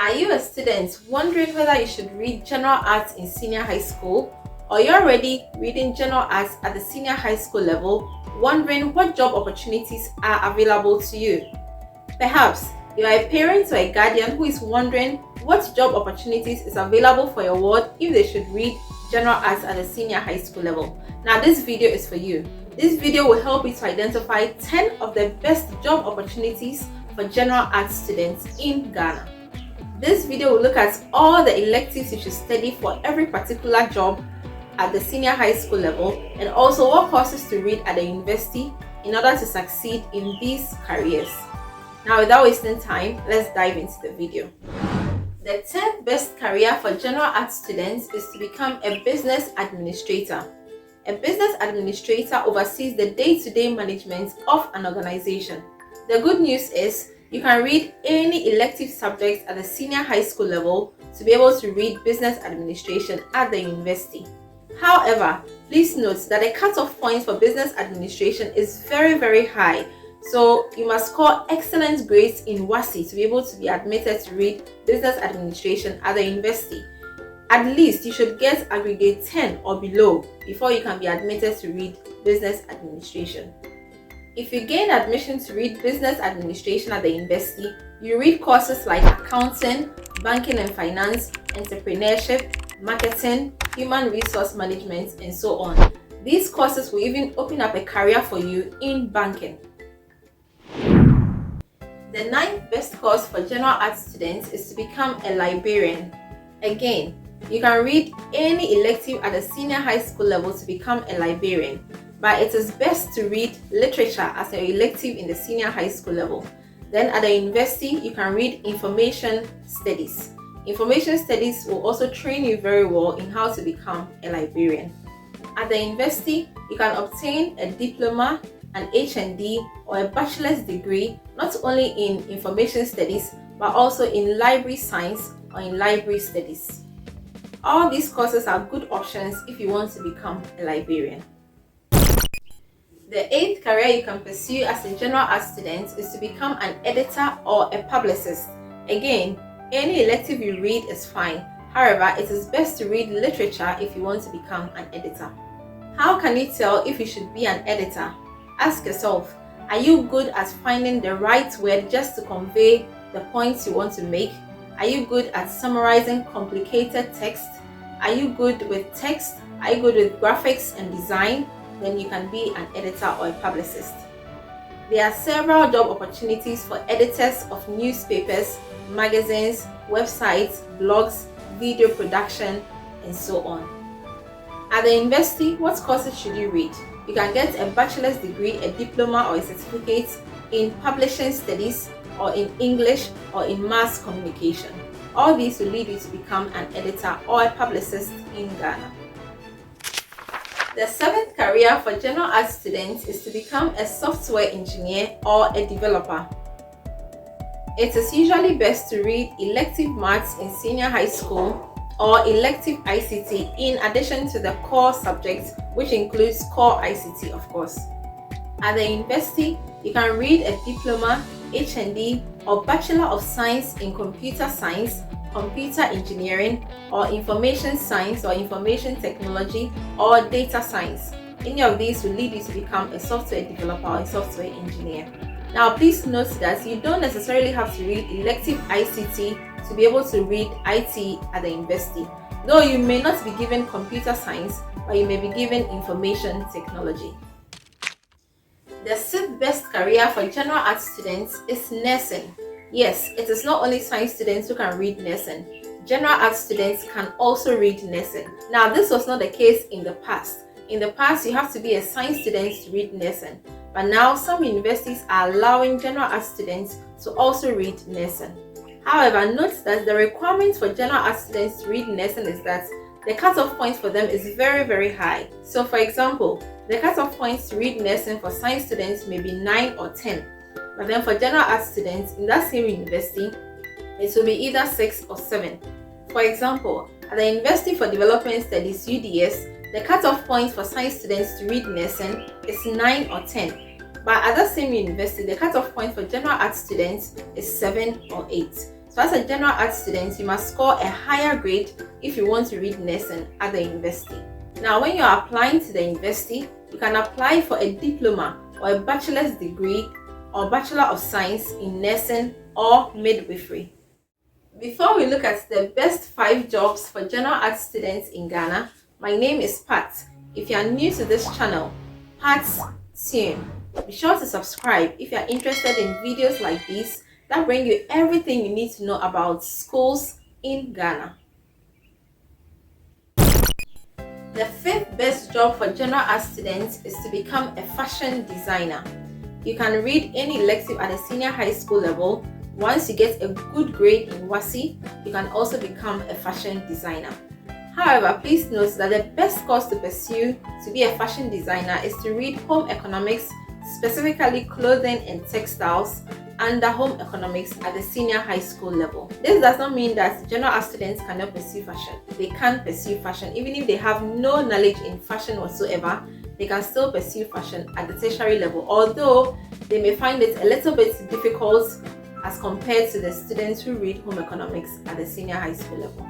Are you a student wondering whether you should read general arts in senior high school, or you're already reading general arts at the senior high school level, wondering what job opportunities are available to you? Perhaps you are a parent or a guardian who is wondering what job opportunities is available for your ward if they should read general arts at the senior high school level. Now this video is for you. This video will help you to identify 10 of the best job opportunities for general arts students in Ghana. This video will look at all the electives you should study for every particular job at the senior high school level, and also what courses to read at the university in order to succeed in these careers. Now without wasting time, let's dive into the video. The 10th best career for general arts students is to become a business administrator. A business administrator oversees the day-to-day management of an organization. The good news is you can read any elective subjects at the senior high school level to be able to read business administration at the university. However, please note that the cutoff point for business administration is very high, so you must score excellent grades in WASSCE to be able to be admitted to read business administration at the university. At least you should get aggregate 10 or below before you can be admitted to read business administration. If you gain admission to read business administration at the university, you read courses like accounting, banking and finance, entrepreneurship, marketing, human resource management, and so on. These courses will even open up a career for you in banking. The 9th best course for general arts students is to become a librarian. Again, you can read any elective at the senior high school level to become a librarian, but it is best to read literature as an elective in the senior high school level. Then at the university, you can read information studies. Information studies will also train you very well in how to become a librarian. At the university, you can obtain a diploma, an HND, or a bachelor's degree not only in information studies but also in library science or in library studies. All these courses are good options if you want to become a librarian. The 8th career you can pursue as a general arts student is to become an editor or a publicist. Again, any elective you read is fine. However, it is best to read literature if you want to become an editor. How can you tell if you should be an editor? Ask yourself, are you good at finding the right word just to convey the points you want to make? Are you good at summarizing complicated text? Are you good with text? Are you good with graphics and design? Then you can be an editor or a publicist. There are several job opportunities for editors of newspapers, magazines, websites, blogs, video production, and so on. At the university, what courses should you read? You can get a bachelor's degree, a diploma, or a certificate in publishing studies, or in English, or in mass communication. All these will lead you to become an editor or a publicist in Ghana. The 7th career for general arts students is to become a software engineer or a developer. It is usually best to read elective maths in senior high school or elective ICT in addition to the core subjects, which includes core ICT, of course. At the university, you can read a diploma, HND, or Bachelor of Science in Computer Science, Computer Engineering, or Information Science or Information Technology, or Data Science. Any of these will lead you to become a software developer or a software engineer. Now please note that you don't necessarily have to read elective ICT to be able to read IT at the university. Though you may not be given computer science, but you may be given information technology. The 6th best career for general arts students is nursing. Yes, it is not only science students who can read nursing. General arts students can also read nursing. Now, this was not the case in the past. In the past, you have to be a science student to read nursing. But now, some universities are allowing general arts students to also read nursing. However, note that the requirement for general arts students to read nursing is that the cutoff point for them is very high. So, for example, the cutoff points to read nursing for science students may be 9 or 10. But then for general arts students in that same university, it will be either 6 or 7. For example, at the University for Development Studies (UDS), the cutoff point for science students to read nursing is 9 or 10. But at that same university, the cutoff point for general arts students is 7 or 8. So as a general arts student, you must score a higher grade if you want to read nursing at the university. Now, when you are applying to the university, you can apply for a diploma or a bachelor's degree or Bachelor of Science in nursing or midwifery. Before we look at the best 5 jobs for general arts students in Ghana, my name is Pat. If you are new to this channel, Pat's Tune. Be sure to subscribe if you are interested in videos like these that bring you everything you need to know about schools in Ghana. The 5th best job for general arts students is to become a fashion designer. You can read any elective at the senior high school level. Once you get a good grade in WASSCE, you can also become a fashion designer. However, please note that the best course to pursue to be a fashion designer is to read home economics, specifically clothing and textiles, under home economics at the senior high school level. This does not mean that general arts students cannot pursue fashion. They can pursue fashion. Even if they have no knowledge in fashion whatsoever, they can still pursue fashion at the tertiary level, although they may find it a little bit difficult as compared to the students who read home economics at the senior high school level.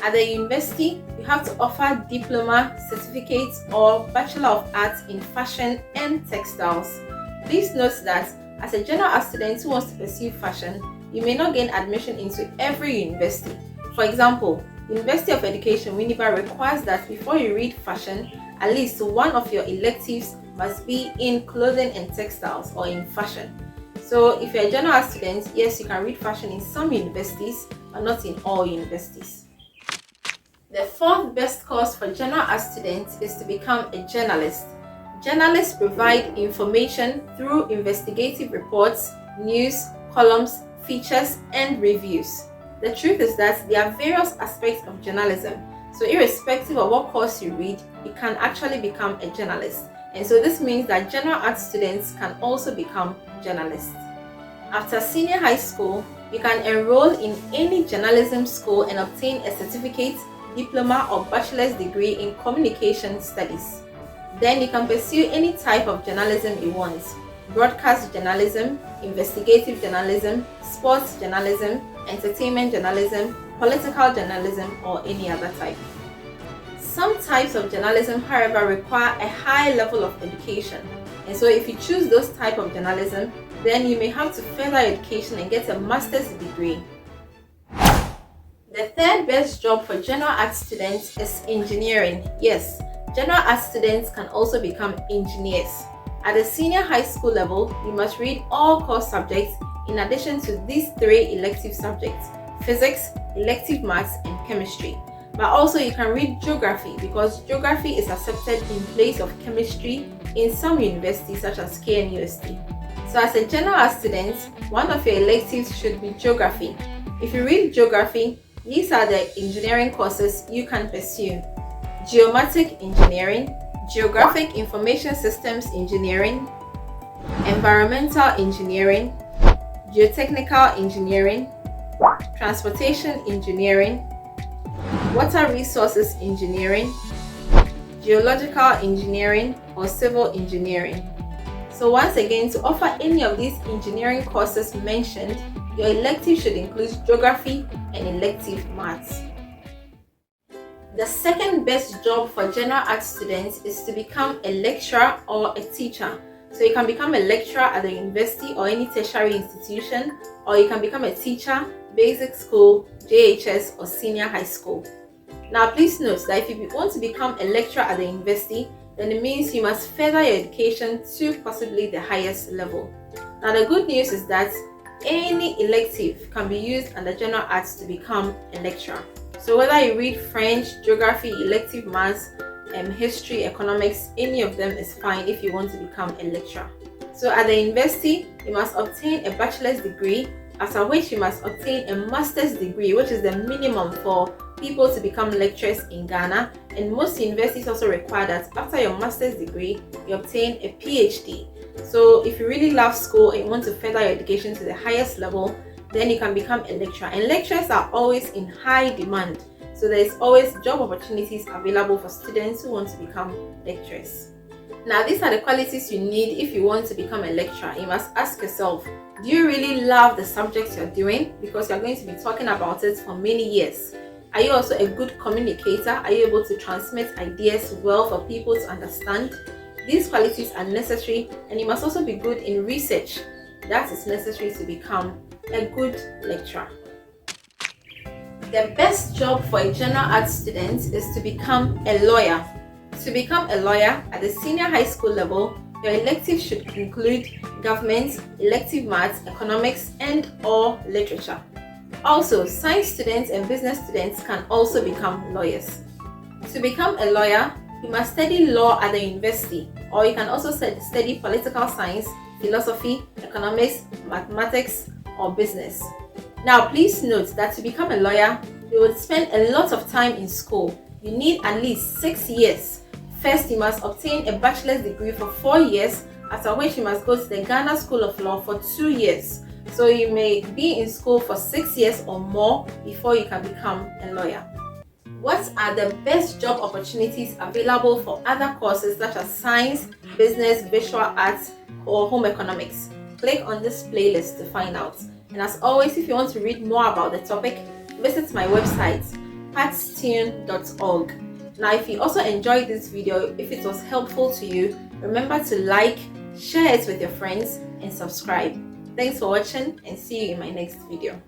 At the university, you have to offer diploma, certificates, or Bachelor of Arts in fashion and textiles. Please note that as a general arts student who wants to pursue fashion, you may not gain admission into every university. For example, University of Education Winneba requires that before you read fashion, at least one of your electives must be in clothing and textiles or in fashion. So if you're a general arts student, yes, you can read fashion in some universities, but not in all universities. The 4th best course for general arts students is to become a journalist. Journalists provide information through investigative reports, news, columns, features, and reviews. The truth is that there are various aspects of journalism, so irrespective of what course you read, you can actually become a journalist. And so this means that general arts students can also become journalists. After senior high school, you can enroll in any journalism school and obtain a certificate, diploma, or bachelor's degree in communication studies. Then you can pursue any type of journalism you want: broadcast journalism, investigative journalism, sports journalism, entertainment journalism, political journalism, or any other type. Some types of journalism, however, require a high level of education, and so if you choose those type of journalism, then you may have to further education and get a master's degree. The 3rd best job for general arts students is engineering. Yes, general arts students can also become engineers. At the senior high school level, you must read all core subjects in addition to these 3 elective subjects: physics, elective maths, and chemistry. But also you can read geography, because geography is accepted in place of chemistry in some universities such as KNUST. So as a general arts student, one of your electives should be geography. If you read geography, these are the engineering courses you can pursue: geomatic engineering, geographic information systems engineering, environmental engineering, geotechnical engineering, transportation engineering, water resources engineering, geological engineering, or civil engineering. So once again, to offer any of these engineering courses mentioned, your elective should include geography and elective maths. The 2nd best job for general arts students is to become a lecturer or a teacher. So you can become a lecturer at the university or any tertiary institution, or you can become a teacher, basic school, JHS, or senior high school. Now please note that if you want to become a lecturer at the university, then it means you must further your education to possibly the highest level. Now the good news is that any elective can be used under general arts to become a lecturer. So whether you read French, geography, elective maths, history, economics, any of them is fine if you want to become a lecturer. So at the university, you must obtain a bachelor's degree, after which you must obtain a master's degree, which is the minimum for people to become lecturers in Ghana. And most universities also require that after your master's degree, you obtain a PhD. So if you really love school and you want to further your education to the highest level, then you can become a lecturer. And lecturers are always in high demand, so there is always job opportunities available for students who want to become lecturers. Now these are the qualities you need if you want to become a lecturer. You must ask yourself, Do you really love the subject you're doing? Because you're going to be talking about it for many years. Are you also a good communicator? Are you able to transmit ideas well for people to understand? These qualities are necessary, and you must also be good in research. That is necessary to become a good lecturer. The best job for a general arts student is to become a lawyer. To become a lawyer at the senior high school level, your electives should include government, elective maths, economics, and/or literature. Also, science students and business students can also become lawyers. To become a lawyer, you must study law at the university, or you can also study political science, philosophy, economics, mathematics, or business. Now, please note that to become a lawyer, you would spend a lot of time in school. You need at least 6 years. First, you must obtain a bachelor's degree for 4 years, after which you must go to the Ghana School of Law for 2 years. So you may be in school for 6 years or more before you can become a lawyer. What are the best job opportunities available for other courses such as science, business, visual arts, or home economics? Click on this playlist to find out. And as always, if you want to read more about the topic, visit my website, patstune.org. Now, if you also enjoyed this video, if it was helpful to you, remember to like, share it with your friends, and subscribe. Thanks for watching, and see you in my next video.